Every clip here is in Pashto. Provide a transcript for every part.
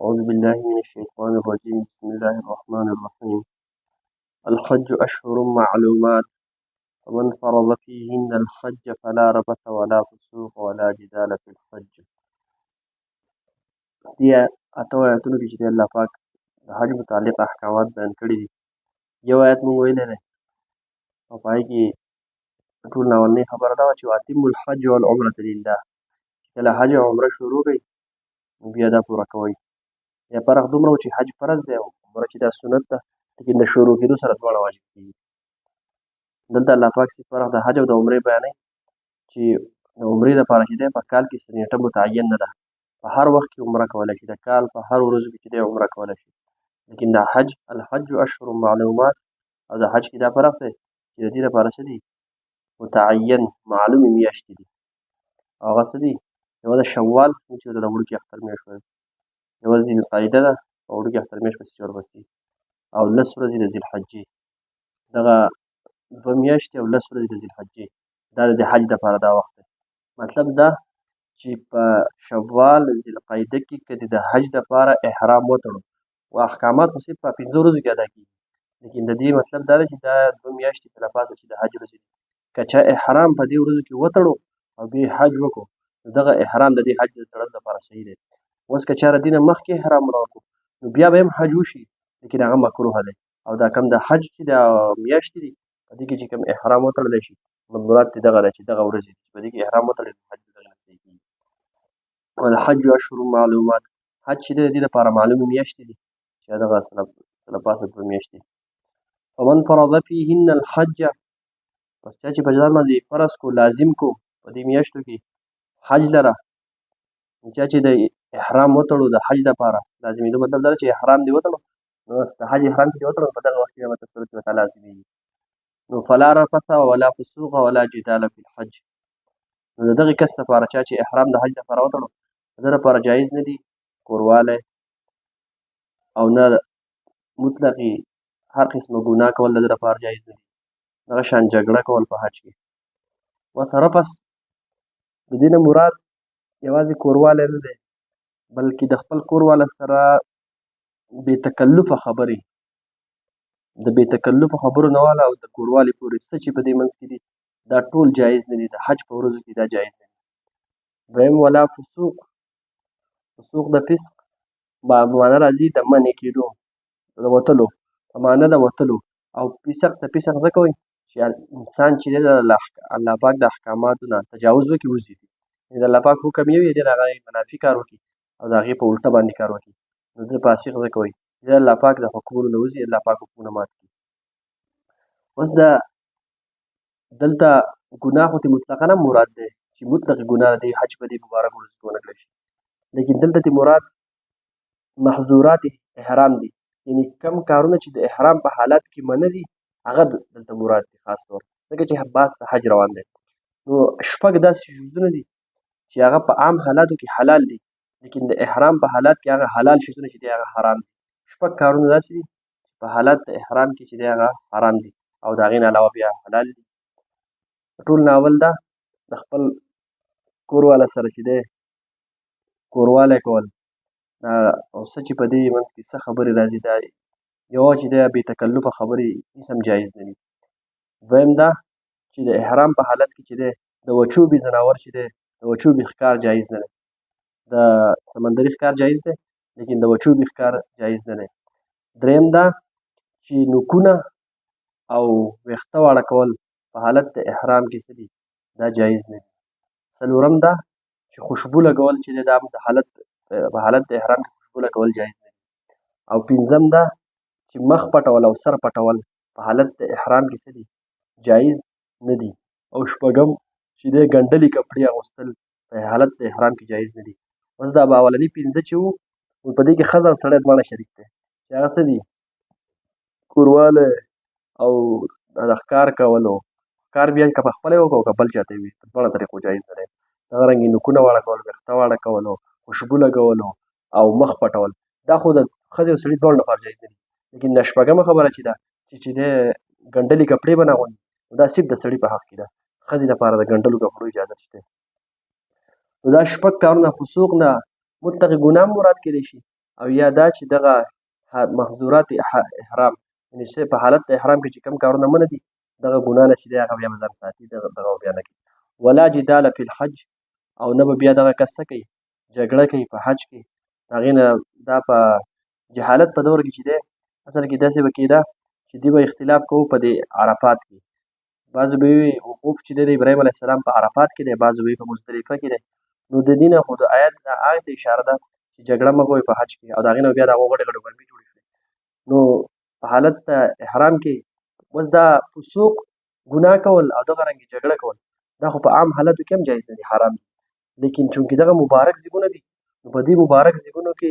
أعوذ بالله من الشيطان الرجيم. بسم الله الرحمن الرحيم. الحج أشهر معلومات، ومن فرض فيهن الحج فلا رفث ولا فسوق ولا جدال في الحج. دې اته آیتونو کې چې دی الله پاک د حج متعلق احکامات بیان کړي دي. یو آیت مونږ ویلی دی او په هغې کې ټول اولنۍ خبره دا وه چې واتموا الحج والعمرة لله، چې کله حج او عمره شروع کړئ نو بیا دا پوره کوئ. یا فرق دومره و چې حج فرض دی او عمره چې دا سنت ده، لیکن د شروع کېدو سره دواړه واجب کېږي. دلته الله پاک صرف فرق د حج او د عمرې بیانوي چې د عمرې دپاره چې دی په کال کې څه نیټه متعین نه ده، په هر وخت کې عمره کولی شي، د کال په هر ورځو کې چې دی عمره کولی شي. لیکن د حج الحج اشهر معلومات او د حج کې دا فرق دی چې د دې دپاره څه دي متعین معلومې میاشتې دي او هغه څه دي یوه د شوال چې د وړوکي اختر میاشت وایي، یوه ذوالقعده ده په وړوکي اختر میاشت پسې چې ورپسې او 10 ورځې د ذوالحجې، دغه 2 میاشتې او 10 ورځې د ذوالحجې دا د حج دپاره دا وخت دی. مطلب دا چې په شوال ذوالقعده کې که د حج دپاره احرام وتړو و احکامات خو صرف په 15 ورځو کې ادا کېږي، لیکن د دې مطلب دا دی چې دا 2 میاشتې تلفاظه چې د حج ورځې دي، که چا احرام په دې ورځو کې وتړو او بیا حج وکړو نو دغه احرام د دې حج د تړلو لپاره صحیح دی. اوس که چېرې دې نه مخکې احرام راوکړو نو بیا به هم حج وشي، لیکن هغه مکروه دی. او دا کم د حج چې دا میاشتې دي په دې کې چې کوم احرام وتړلی شي نو مراد ترې دغه دی چې دغه ورځې دي چې په دې کې احرام وتړلی نو حج دغه نه صحیح کېږي. والحج اشهر معلومات، حج چې دی د دې لپاره معلومې میاشتې دي چې دغه څه له پاسه 2 میاشتې. فمن فرض فیهن الحج، پس چا چې په ځان باندې فرض کو لازم کو په دې میاشتو کې حج لره، چا چې د احرام وتړو د حج دپاره لازمېدو مطلب دا ده چې احرام دې وتړو نو د حج احرام چې دې وتړو په دغه وخت کې به ورته صورت ورته لازمېږي. نو فلا رفث ولا فسوق ولا جدال في الحج، نو د دغې کس دپاره چا چې احرام د حج دپاره وتړو د ده دپاره جایز نه دي کوروالی او نه مطلقي هر قسمه ګناه کول د ده دپاره جایز نه دي، دغه شان جګړه کول په حج کې. ورته رفث د دې نه مراد یوازې کوروالی نه دی بلکې د خپل کورواله سره بې تکلفه خبرې، د بې تکلفه خبرو نه واله او د کوروالي پورې څه چې په دې منځ کې دي دا ټول جایز نه دي، د حج په ورځو کې دا جایز نه دي. دویم ولا فسوق، فسوق د فسق معنا راځي د منع کېدو د وتلو په معنا د وتلو، او فسق د فسق ځکه وایي چې انسان چې دی د الله پاک د احکاماتو نه تجاوز وکړي وځي، د الله پاک حکم یو دی د هغه منافي کار وکړي او د هغې په الټه باندې کار وکړي نو ده فاسق ځکه وایي چې د الله پاک د حکمونو نه وځي، الله پاک حکمونه مات کړي. اوس دلته ګناه خو ترې مطلقا هم مراد دی چې مطلق ګناه دی حج په دې مبارک ورځو کې ونه کړی شي، لیکن دلته ترې مراد محظورات احرام دي، یعنې کم کارونه چې د احرام په حالت کې منع دي هغه دلته مراد دي خاص طور، ځکه چې باز ته حج روان دی. نو 6 داسې شیزونه دي چې هغه په عام حالاتو کې حلال دي، لیکن د احرام په حالات کې هغه حلال شیزونه چې دي هغه حرام دي. 6 کارونه داسې دي په حالات د احرام کې چې دی هغه حرام دي او د هغې نه علاوه بیا حلال دي. ټول نه اول دا د خپل کورواله سره چې دی کوروالی کول او څه چې په دې منځ کې څه خبرې راځي دا یوه چې دی بې تکلفه خبرې هېڅ هم جایز نه دي. دویم دا چې د احرام په حالت کې چې دی د وچوبې ځناور چې دی د وچوبې ښکار جایز نه دی، د سمندري ښکار جایز دی لیکن د وچوبې ښکار جایز نه دی. دریم دا چې نوکونه او ویښته واړه کول په حالت د احرام کې څه دي دا جایز نه دي. څلورم دا چې خوشبو لګول چې دی دا په حالت د احرام کې خوشبو لګول جایز نه دي. او پنځم دا چې مخ پټول او سر پټول په حالت د احرام کې څه دي جایز نه دي. او شپږم چې دی ګنډلي کپړې اغوستل په حالت د احرام کې جایز نه دي. اوس دا به اولني 5 چې وو په دې کې ښځه او سړی دواړه شریک دی چې هغه څه دي کوروالی او د ښکار کولو، ښکار بیا که په خپله یې وکړو که بل چاته یې وي په دواړه طریقو جایز نه دی. دغه رنګې نوکونه واړه کول، ویښته واړه کولو، خوشبو لګولو او مخ پټول دا خو د ښځې او سړي دواړو لپاره جایز نه دي. لیکن دا 6مه خبره چې ده چې دی ګنډلي کپړې به نه اغوندي دا صرف د سړي په حق کې ده، ښځې لپاره د ګنډلو کپړو اجازت شته. نو دا 6 کارونه فسوق نه مطلق ګناه مراد کېدی شي او یا دا چې دغه محظورات احرام یعنې چې په حالت د احرام کې چې کوم کارونه منع دي دغه ګناه نه چې دی هغه بیا به ځان ساتي دغه بیا نه کوي. ولا جدال فی الحج او نه به بیا دغه کس څه کوي جګړه کوي په حج کې د هغې نه دا په جهالت په دور کې چې دی اصل کې داسې به کېده چې دوی به اختلاف کوو په دې عرفات کې. بعضو به وي وقوف چې دی د ابراهیم علیه السلام په عرفات کې دی بعضو به وي په مزدلفه کې دی. نو د دې نه خو د آیت ته اشاره ده چې جګړه مه کوئ په حج کې او د هغې نه بیا د هغو غټې غټې ګرمۍ جوړې کړې. نو په حالت د احرام کې اوس دا فسوق ګناه کول او دغه رنګې جګړه کول دا خو په عام حالتو کې هم جایز نه دي حرام دي. لیکن چونکې دغه مبارک ځایونه دي نو په دې مبارک ځایونو کې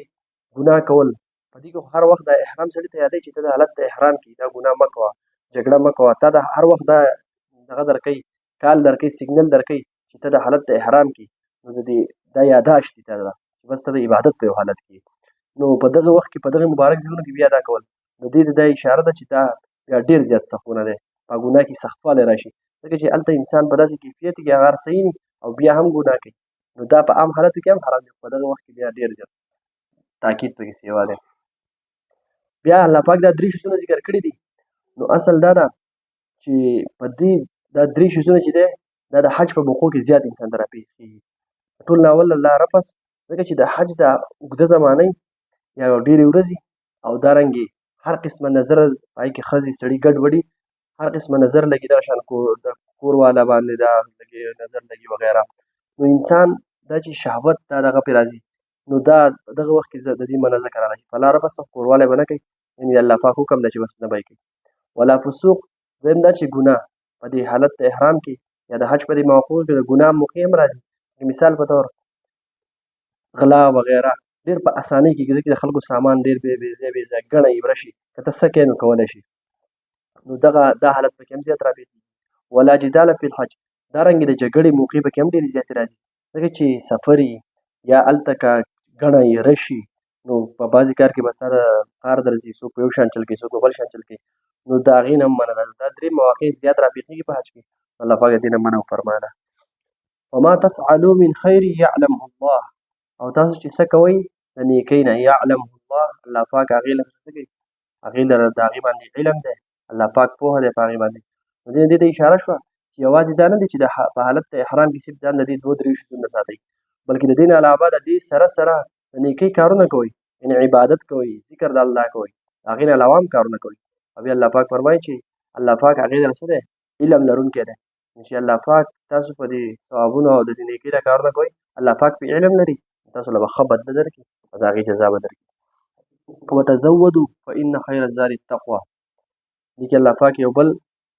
ګناه کول په دې کې هر وخت د احرام سړي ته یادوي چې ته د حالت د احرام کې دا ګناه مه کوه جګړه مه کوه. تا د هر وخت دا دغه درکوي کال درکوي سیګنل درکوي چې ته د حالت د احرام کې نو د دې دا یاداشت دي تا ته چې بس ته د عبادت په یو حالت کې نو په دغه وخت کې په دغه مبارک ځایونو کې بیا دا کول د دې دا اشاره ده چې دا بیا ډېر زیات سختونه دی په ګناه کې سختوالی راشي ځکه چې هلته انسان په داسې کیفیت کې هغه هر صحیح وي او بیا هم ګناه کوي نو دا په عام حالتو کې هم حرام دی په دغه وخت کې بیا ډېر زیات تاکید پکې سیوا دی. بیا الله پاک دا درې شیزونه ذکر کړي دي نو اصل دا ده چې په دې دا درې شیزونه چې دی دا د حج په موقعو کې زیات انسان ته راپېښ کېږي. ټول ناول الله رفس ځکه چې د حج دا اوږده زمانۍ یا ډېرې ورځې او دارنګې هر قسمه نظر پای کې ښځې سړي ګډوډي هر قسمه نظر لګي دغه شان د کور والا باندې دا نظر لګي وغیره نو انسان دا چې شهوت دا دغه پرې راځي نو دا دغه وخت کې د دې منع ذکر راځي فلا رفث کوروالی به نه کوي یعنې الله پاک حکم دی چې بس نه به یې کوي. ولا فسوق دویم دا چې ګناه په دې حالت د احرام کې یا د حج په دې موقعو کې د ګناه موقع هم راځي مثال په طور غلا وغیره ډېر په اسانۍ کې ځکه د خلکو سامان ډېر بې ځایه ګڼه یې ورشي که ته څه کوې نو کولی شي نو دغه دا حالت پکې هم زیات راپېښېږي. ولا جدال فی الحج دارنګې د جګړې موقع پکې هم ډېرې زیاتې راځي ځکه چې سفر یا هلته که ګڼه یې رشي نو په بعضې کار کې به تا د کار درځي څوک په یو شان چل کوي څوک په بل شان چل کوي نو د هغې نه هم منع ده. دا درې مواقع زیات راپېښېږي په حج کې الله پاک د دې نه منع وفرمایله. وما تفعلوا من خیر یعلمه الله او تاسو چې څه کوئ د نیکۍ نه یعلمه الله الله پاک هغې لره څه کوي هغې لره د هغې باندې علم دی الله پاک پوهه دی په هغې باندې. نو دې ته اشاره شوه چې یوازې دا نه دی چې په حالت د احرام کې صرف ځان د دې دوه درې شیزونه ساتئ بلکې د دې نه علاوه د دې سره سره د نیکۍ کارونه کوئ یعنې عبادت کوئ ذکر د الله کوئ د هغې نه علاوه هم کارونه کوئ او بیا الله پاک فرمایي چې الله پاک هغې لره څه دی علم لرونکی دی چې الله پاک تاسو په دې ثوابونو او د دې نیکۍ دا کارونه کوئ الله پاک پې علم لري تاسو له به ښه بدله درکړي او د هغې جزا به درکړي. وتزودوا فإن خیر الزاد التقوى دې کې الله پاک یو بل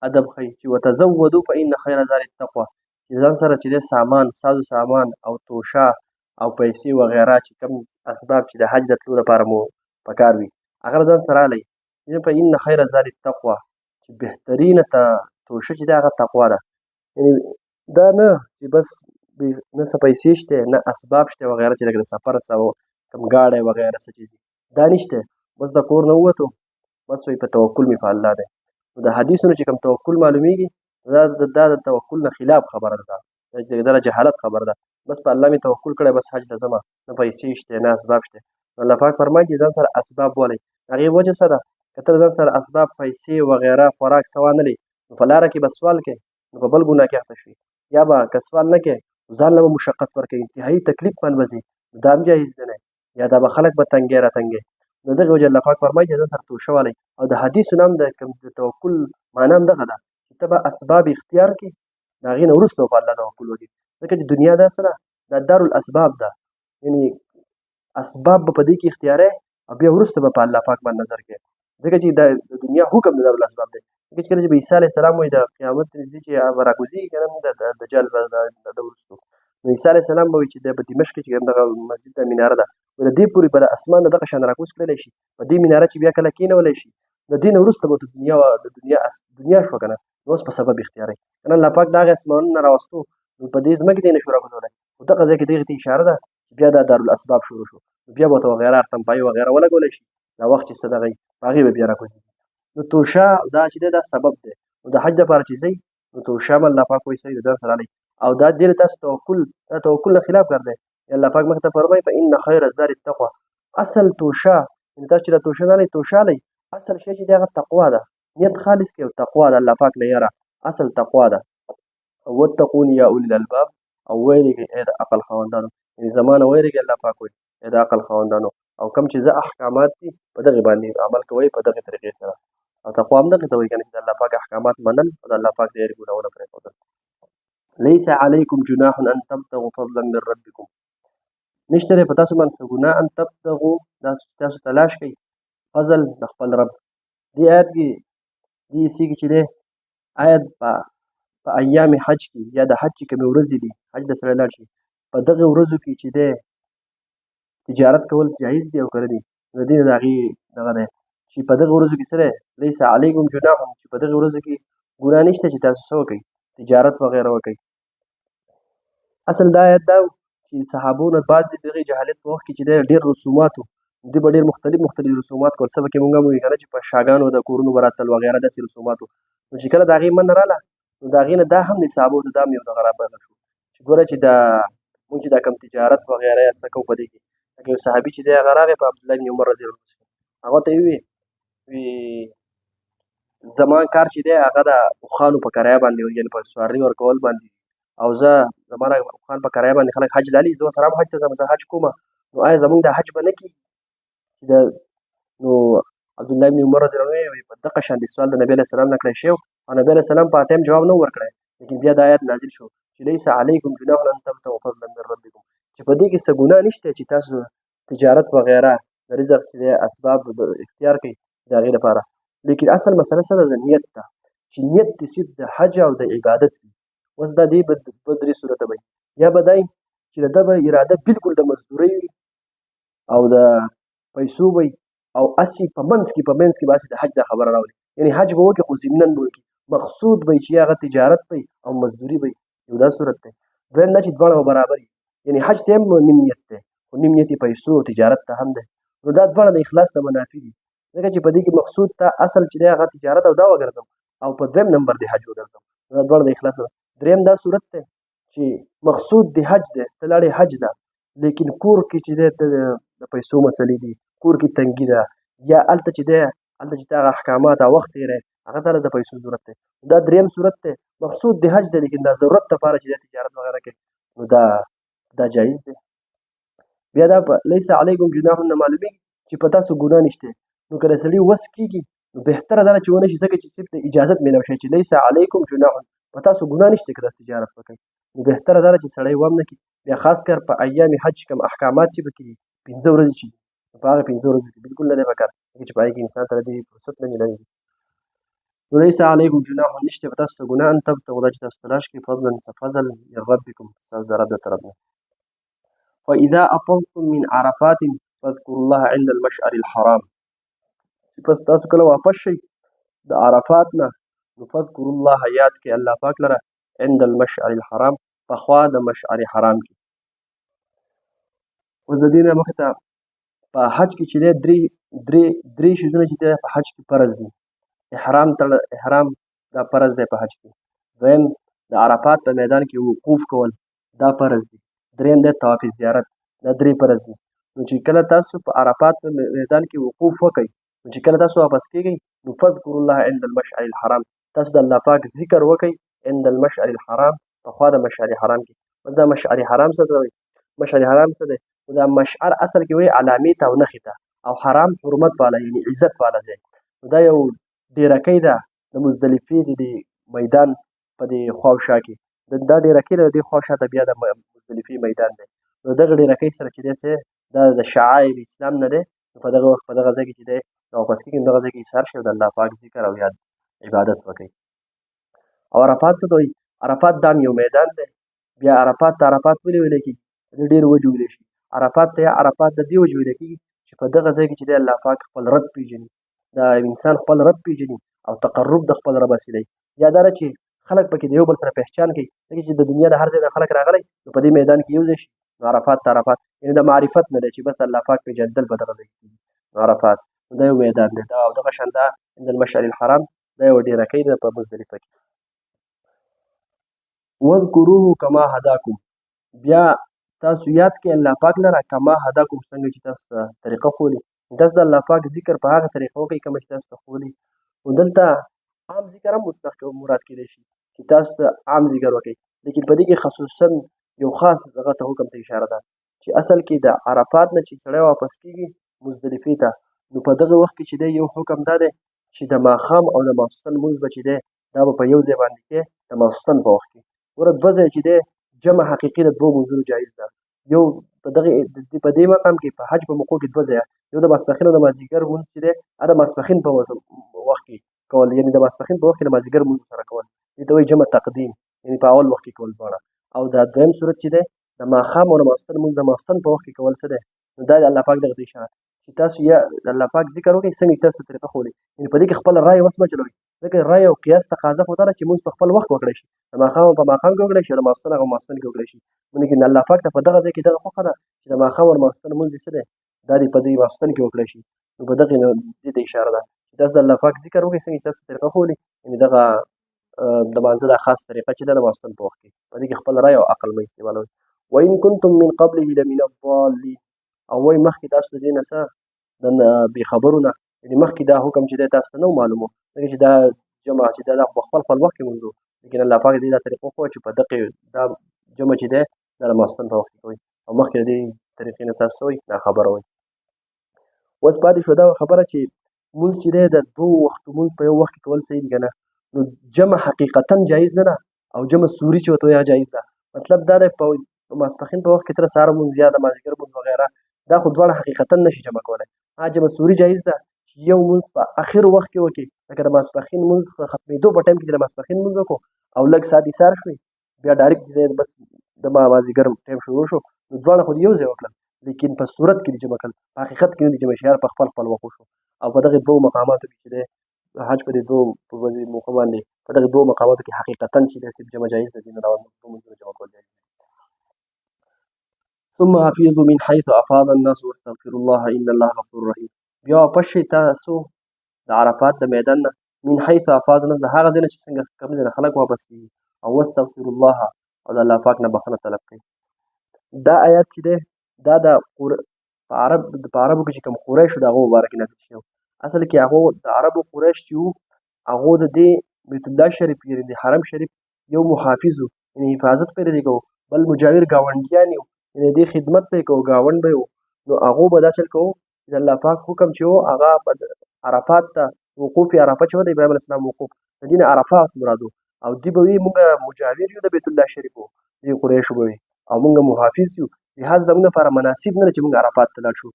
ادب ښیي چې وتزودوا فإن خیر الزاد التقوى چې ځان سره چې دی سامان سازو سامان او توشه او پیسې وغیره چې کوم اسباب چې د حج د تلو لپاره مو پکار وي هغه ځان سره الی فإن خیر الزاد التقوى چې بهترینه توشه چې دی هغه تقوا ده یعنې دا نه چې بس نه څه پیسې شته نه اسباب شته وغیره چې لکه د سفر کوم ګاډی وغیره څه چیز دا نشته بس د کور نه ووتو بس وایي په توکل مې په الله دی. نو د حدیثونو چې کوم توکل معلومیږي دا د توکل نه خلاف خبره ده دا د جهالت خبره ده بس په الله مې توکل کړی بس حج ته ځمه نه پیسې شته نه اسباب شته. الله پاک فرمایي چې ځان سره اسباب ولئ هغې وجه څه ده که ته ځان سره اسباب پیسې وغیره خوراک څه وانهلې نو په لاره کې به سوال کوې نو په بل ګناه کې اخته شوې یا به که سوال نه کوې ځان له به مشقت ورکوي انتهایي تکلیف باندې به ځي دا هم جایز دی نه یا دا به خلک به تنګې راتنګې نو دغه وجه الله پاک فرمایي چې ځان سره توشه والی او د حدیثو نه هم د توکل معنا هم دغه ده چې ته به اسباب اختیار کړې د هغې نه وروسته په الله توکل وکړې ځکه چې دنیا دا څه ده دا دارالاسباب ده یعنې اسباب به په دې کې اختیاروې او بیا وروسته به په الله پاک باندې نظر کوې ځکه چې د دنیا حکم د دارالاسباب دی ځکه چې کله چې به عیسی علیه السلام وایي د قیامت نږدې چې به راکوزېږي که نه د دجال به د وروستو نو عیسی علیه السلام به وایي چې په دمشق کې چې دغه مسجد د میناره ده د دې پورې به د اسمان د دغه شان راکوز کړلی شي په دې میناره چې بیا کله کېنولی شي د دې نه وروسته به د دنیا شوه که نه نو اوس په سبب اختیاروي که نه الله پاک د هغې اسمانونه راوستو نو په دې ځمکې ته یې نه شو راکوزولی خو دغه ځای کې دغې ته اشاره ده چې بیا دا دارالاسباب شروع شو نو بیا به ورته وغیره ارتمپایي وغیره ولګولی شي دا وخت چې څه دغه وي په هغې به بیا راکوزېږي نو توشه دا چې دی دا سبب دی نو د حج دپاره چې ځئ نو توشه هم الله پاک وایي صحیح د ځان سره الی او دا دې تاسو توکل دا توکل نه خلاف کار دی الله پاک مخې ته فرمایي فإن خیر الزاد التقوى اصل توشه ان تاسو چې توشه نه لري توشه لري اصل شی چې دغه تقوا ده نیت خالص کې او تقوا ده الله پاک نه یاره اصل تقوا ده واتقون یا اولی الالباب او ویریږي اې د عقل خاوندانو یعنې زمانه ویریږي الله پاک وایي اې د عقل خاوندانو او کوم چې زه احکامات دي په دغې باندې عمل کوئ په دغې طریقې سره او تقوا هم دغې ته وایي که نه چې د الله پاک احکامات منل او د الله پاک د هېرې ګناهونه پرېښودل لیس علیکم جناح ان تبتغوا فضلا من ربکم نشته دی په تاسو باندې څه ګناه ان تبتغوا دا چې تاسو تلاش کوئ فضل د خپل رب دې آیت کې دې حصې کې چې دی آیت په ایام حج کې یا د حج چې کومې ورځې دي حج د سړی لاړ شي په دغې ورځو کې چې دی تجارت کول جایز دي او که نه دي د دې نه د هغې دغه دی چې په دغې ورځو کې څه دی لیس علیکم جناح چې په دغې ورځو کې ګناه نشته چې تاسو څه وکئ تجارت وغیره وکئ اصل دا آیت دا چې صحابو نه بعضې دغې جهالت په وخت کې چې دی ډېر رسومات وو دوی به ډېر مختلف رسومات کول څه پکې مونږ هم وایو که نه چې په شاګانو د کورونو به راتلل وغیره داسې رسومات وو نو چې کله د هغې منډه راغله نو د هغې نه دا هم د صحابو د دا هم یو دغه رابهر شو چې ګوره چې دا مونږ چې دا کوم تجارت وغیره یا څه کوو په دې کې لکه یو صحابي چې دی هغه راغی په عبدالله بن عمر رضی الله عنه هغه ته یې وی زما کار چې دی هغه د اوښانو په کرایه باندې یعنې په سوارلي ورکول باندې او زه زما د اوښان په کرایه باندې خلک حج لالي زه ورسره هم حج ته ځم زه حج کومه نو آیا زمونږ دا حج به نه کېږي چې د نو عبدالله بن عمر رضی الله عنه په دغه شان د سوال د نبي علیه السلام نه کړی شوی او نبي علیه السلام په ټایم جواب نه ورکړی لیکن بیا دا آیت نازل شو چې لیس علیکم جناح ان تبتغوا فضلا من ربکم چې په دې کې څه ګناه نشته چې تاسو تجارت وغیره د رزق چې دی اسباب اختیار کړئ د هغې لپاره لیکن اصل مسله څه ده د نیت ده چې نیت دې صرف د حج او د عبادت وي اوس دا دې به درې صورته به یا به دی چې د ده به اراده بالکل د مزدورۍ وي او د پیسو وي او اسې په منځ کې به اسې د حج دا خبره راولي یعنې حج به وکړي خو ضمناً به وکړي مقصود به چې هغه تجارت وي او مزدوري وي یو دا صورت دی دویم دا چې دواړه به برابر وي یعنې حج ته هم نیم نیت دی خو نیم نیت یې پیسو او تجارت ته هم دی نو دا دواړه د اخلاص نه منافي دي ځکه چې په دې کې مقصود ته اصل چې دی هغه تجارت او دا وګرځم او په دویم نمبر د حج وګرځم دا دواړه د اخلاص نه دریم دا صورت دی چې مقصود د حج دی ته لاړې حج ده لیکن کور کې چې دی د پیسو مسلې دي کور کې تنګي ده یا هلته چې دی هلته چې ته هغه احکامات او وخت تېری هغه ته د پیسو ضرورت دی دا دریم صورت دی مقصود د حج دی لیکن دا ضرورت دپاره چې دی تجارت وغیره کوي نو دا جایز دی بیا دا په لیس علیکم جناح نه معلومېږي چې په تاسو ګناه نشته نو که د سړي وس کېږي نو بهتره دا ده چې ونه شي ځکه چې صرف د اجازت میلاو شي چې لیس علیکم جناح په تاسو ګناه نشته که داسې تجارت وکړئ نو بهتره دا ده چې سړی وم نه کړي بیا خاص کر په ایام حج کوم احکامات چې پکې دي 15 ورځې چې دي په هغه 15 ورځو کې بالکل نه دی پکار ځکه چې په هغې کې انسان ته د دې فرصت نه میلاوېږي نو لیس علیکم جناح نشته په تاسو ته ګناه ان تبتغوا دا چې تاسو تلاش کړئ فضلا څه فضل من ربکم ستاسو د رب د طرف نه فاذا افضتم من عرفات فاذكروا الله عند المشعر الحرام چې پس تاسو کله واپس شئ د عرفات نه نو فاذكروا الله یاد کړئ الله پاک لره عند المشعر الحرام پخوا د مشعر حرام کې اوس د دې نه مخکې ته په حج کې چې دی درې شیزونه چې دی په حج کې فرض دي احرام دا فرض دی په حج کې دویم د عرفات په میدان کې وقوف کول دا فرض دي دریم دی طواف زیارت دا درې فرض دي نو چې کله تاسو په عرفات په میدان کې وقوف وکئ نو چې کله تاسو واپس کېږئ نو فذکروا الله عند المشعر الحرام تاسو د الله پاک ذکر وکئ عند المشعر الحرام پخوا د مشعر حرام کې دا مشعر حرام څه ته وایي مشعر حرام څه دی دا مشعر اصل کې وایي علامې ته او نښې ته او حرام حرمت والا یعنې عزت والا ځای دا یو ډیرکۍ ده د مزدلفې د دې میدان په دې خواوشا کې دا ډیرکۍ ده د دې خواوشا ته بیا د مزدلفې میدان دی نو دغه ډیرکۍ سره چې دی دا د شعائر اسلام نه دی نو په دغه وخت په دغه ځای کې چې دی واپس کېږي نو دغه ځای کې ایثار شي او د الله پاک ذکر او یاد عبادت وکړئ او عرفات څه ته وایي عرفات دا یو میدان دی بیا عرفات ته عرفات ولې ویلی کېږي د ډېرو وجې ویلی شي عرفات ته یا عرفات د دې وجې ویلی کېږي چې په دغه ځای کې چې دی الله پاک خپل رب پېژني دا انسان خپل رب پېژني او تقرب د خپل رب حاصلوي یا دا ده چې خلک پکې د یو بل سره پهچان کوي ځکه چې د دنیا د هر ځای نه خلک راغلی نو په دې میدان کې یو ځای شي نو عرفات ته عرفات یعنې د معرفت نه دی چې بس الله پاک پېژندل په دغه ځای کې کېږي نو عرفات دا یو میدان دی دا او دغه شان دا عند المشعر الحرام دا یو ډیرکۍ ده په مزدلفه کې واذکروه کما هداکم بیا تاسو یاد کړئ الله پاک لره کما هداکم څنګه چې تاسو ته طریقه ښولي تاسو د الله پاک ذکر په هغه طریقه وکړئ کومه چې تاسو ته ښولي نو دلته عام ذکر هم مراد کېدای شي چې تاسو ته عام ذکر وکړئ لیکن په دې کې خصوصا یو خاص دغه ته حکم ته اشاره ده چې اصل کې د عرفات نه چې سړی واپس کېږي مزدلفې ته نو په دغه وخت کې چې دی یو حکم دا دی چې د ماښام او د ماسخوتن لمونځ به چې دی دا به په یو ځای باندې کې د ماسخوتن په وخت کې ګوره دوه ځایه چې دی جمع حقیقي د دوو لمونځونو جایز ده یو په دې مقام کې په حج په موقعو کې دوه ځایه یو د ماسپښین او د مازدیګر لمونځ چې دی د ماسپښین په وخت کې کول یعنې د ماسپښین په وخت کې د مازدیګر لمونځ سره کول دې ته وایي جمع تقدیم یعنې په اول وخت کې کول دواړه او دا دویم صورت چې دی د ماښام او د ماسخوتن لمونځ د ماسخوتن په وخت کې کول څه دی نو دا د الله پاک دغه ته اشاره چې تاسو یا د الله پاک ذکر وکړئ څنګه چې تاسو ته طریقه ښولي یعنې په دې کې خپله رایه وس مه چلوئ ځکه رایه او قیاس تقاضا خو دا ده چې لمونځ په خپل وخت وکړی شي د ماښام په ماښام کې وکړی شي او د ماسخوتن هغه ماسخوتن کې وکړی شي لیکن الله پاک ته په دغه ځای کې دغه خوښه ده چې د ماښام او د ماسخوتن لمونځ دې څه دی دا دې په دې ماسخوتن کې وکړی شي نو په دغې دې ته اشاره ده چې تاسو د الله پاک ذکر وکړئ څنګه چې تاسو ته طریقه ښولي یعنې دغه د مانځه دا خاص طریقه چې ده د ماسخوتن په وخت کې په دې کې خپل رایه او عقل مه استعمالوئ وإن كنتم من قبله لمن الضالين او وایي مخکې تاسو د دې نه څه د بېخبرو نه یعنې مخکې دا حکم چې دی تاسو ته نه و معلوم و ځکه چې دا جمع چې دا په خپل وخت کې مونځ لیکن الله پاک دې دا طریقه وښوده چې په دقې دا جمع چې دی دا د ماسخوتن په وخت کې کوئ او مخکې د دې طریقې نه تاسو څه وئ ناخبره وئ اوس پاتې شوه دا خبره چې مونځ چې دی د دوو وختو مونځ په یو وخت کې کول صحیح دي که نه نو جمع حقیقتا جایز نه ده او جمع سوري چې ورته وایي جایز ده مطلب دا دی په ماسپښین په وخت کې تر سهار لمونځ یا د مازدیګر لمونځ وغیره دا خو دواړه حقیقتا نشي جمع کولی جمع سوري جایز ده چې یو لمونځ په اخر وخت کې وکړي لکه د ماسپښین لمونځ ختمېدو په ټایم کې د ماسپښین لمونځ وکړو او لږ ساعت ایسار شوې بیا ډایرکټ بس د مازدیګر ټایم شروع شو نو دواړه خو یو ځای وکړل لیکن په صورت کې دي جمع کړل په حقیقت کې نه دي جمع شي هر په خپل وخت وشو او په دغې دوو مقاماتو کې چې دی حج په دې دوو موقع باندې په دغې دوو مقاماتو کې حقیقتا چې دی صرف جمع جایز ده دې نه دوه لمونځونه جمع کول جایز ثم افیضوا من حيث افاض الناس واستغفروا الله ان الله غفور رحیم بیا واپس شئ تاسو د عرفات د میدان نه من حيث افاض الناس د هغه ځای نه چې څنګه کوم ځای نه خلک واپس کېږي او واستغفروا الله او د الله پاک نه بخښنه طلب کوي دا آیات چې دی دا د په عربو کې چې کوم قریشو د هغو مبارکې نازل شوی اصل کې هغو د عربو قریش چې وو هغو د دې بیت الله شریف یعنې د حرم شریف یو محافظ وو یعنې حفاظت پرې دی کوو بل مجاور ګاونډیان یو یعنې دې خدمت به یې کوو ګاونډ به یې وو نو هغو به دا چل کوو چې د الله پاک حکم چې وو هغه عرفات ته وقوف عرفه چې وو د ابراهیم علیه السلام وقوف د دې نه عرفات مراد وو او دوی به وي مونږ مجاور یو د بیت الله شریف وو دې قریشو به وي او مونږ محافظ یو لحاظ زموږ لپاره مناسب نه ده چې مونږ عرفات ته لاړ شو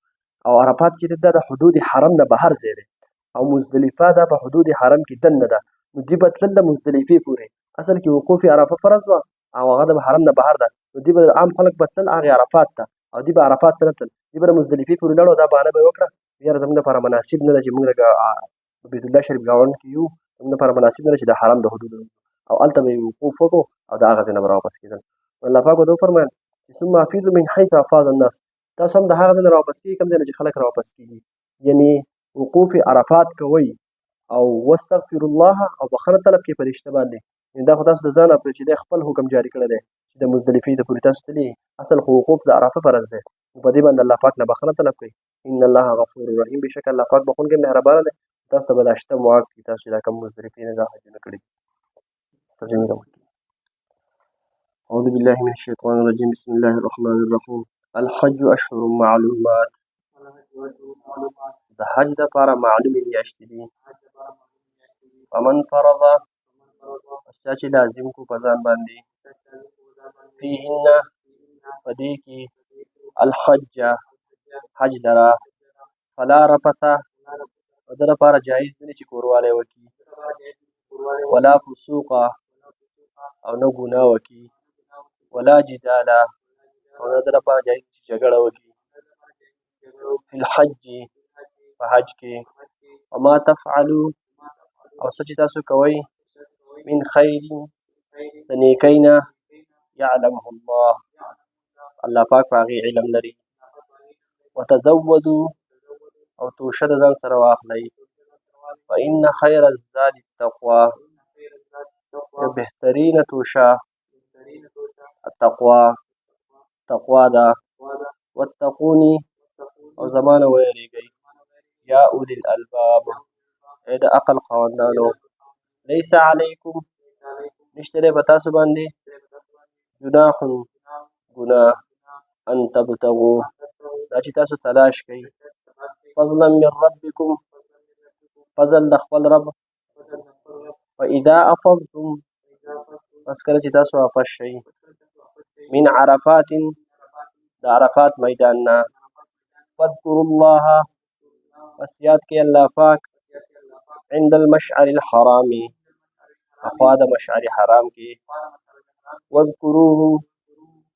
او عرفات چې دا د حدود حرم نه بهر ځای دی او مزدلفه دا په حدود حرم کې دننه ده نو دوی به تلل د مزدلفې پورې اصل کې وقوف عرفه فرض وه او هغه د حرم نه بهر ده نو دوی به عام خلک به تلل هغې عرفات ته او دوی به عرفات ته نه تلل دوی به د مزدلفې پورې لاړو دا بهانه به یې وکړه یاره زموږ لپاره مناسب نه ده چې مونږ د بیت الله شریف ګاونډ کې یو زموږ لپاره مناسب نه ده چې د حرم د حدودو او هلته به یې وقوف وکړو او د هغه ځای نه به راواپس کېدل الله پاک به ده وفرمیل ثم افیضوا من حیث افاض الناس تاسو هم د هغه ځای نه راواپس کېږئ کوم ځای نه چې خلک راواپس کېږي یعنې وقوف عرفات کوئ او واستغفر الله او بخښنه طلب کوئ په دې شته باندې یعنې دا خو تاسو د ځانه پرې چې دی خپل حکم جاري کړی دی چې د مزدلفې ته پورې تاسو تللي اصل خو وقوف د عرفه فرض دی نو په دې باندې الله پاک نه بخښنه طلب کوئ ان الله غفور رحیم بېشکه الله پاک بخښونکی مهربانه دی تاسو ته به دا شته معاف کړي تاسو چې دا کوم مزدلفې نه دا حجونه کړي ترجمې ته أعوذ بالله من الشيطان الرجيم بسم الله الرحمن الرحيم الحج أشهر معلومات د حج دپاره معلومې میاشتې دي فمن فرض پس چا چې لازم کو په ځان باندې فیهن په دې کې الحج حج لره فلا رفث په ده لپاره جایز نه دی چې کوروالی وکړي ولا فسوق او نه ګناه وکړي ولا جداله او نه ده لپاره جایز چې جګړه وکړي فی الحج په حج کې وما تفعلو او څه چې تاسو کوئ من خیر د نیکۍ نه یعلمه الله الله پاک په هغې علم لري وتزودو او توشه د ځان سره واخلئ فإن خیر الزاد التقوا بهترینه توشه التقوا تقوا ده واتقوني او زمان ويريږي يا أولي الألباب اې د عقل خاوندانو ليس عليكم نشته په تاسو باندې جناح ګناه ان تبتغوا دا چې تاسو تلاش کوي فضلا من ربكم فضل د خپل رب فاذا افضتم پس کله چې تاسو واپس شئ من عرفات د عرفات میدان نه فاذكروا الله پس یاد کې الله پاک عند المشعر الحرام اخوا د مشعر حرام کې واذكروه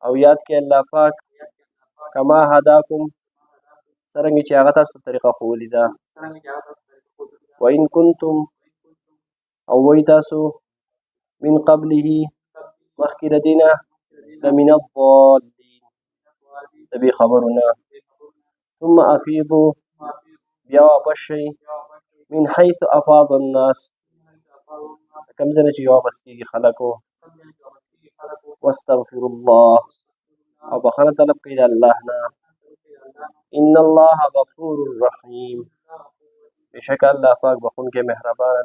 او یاد کې الله پاک کما هداکم څرنګه چې هغه تاسو طریقه ښوولې ده وان کنتم او وی تاسو من قبله مخکې د دې نه لمن الضالین د بې خبرونه ثم افیضوا بیا واپس شئ من حيث افاض الناس کوم ځای نه چې واپس کېږي خلکو واستغفر الله او بخښنه طلب کوي د الله نه ان الله غفور رحیم بشک الله پاک بخونکی مهربان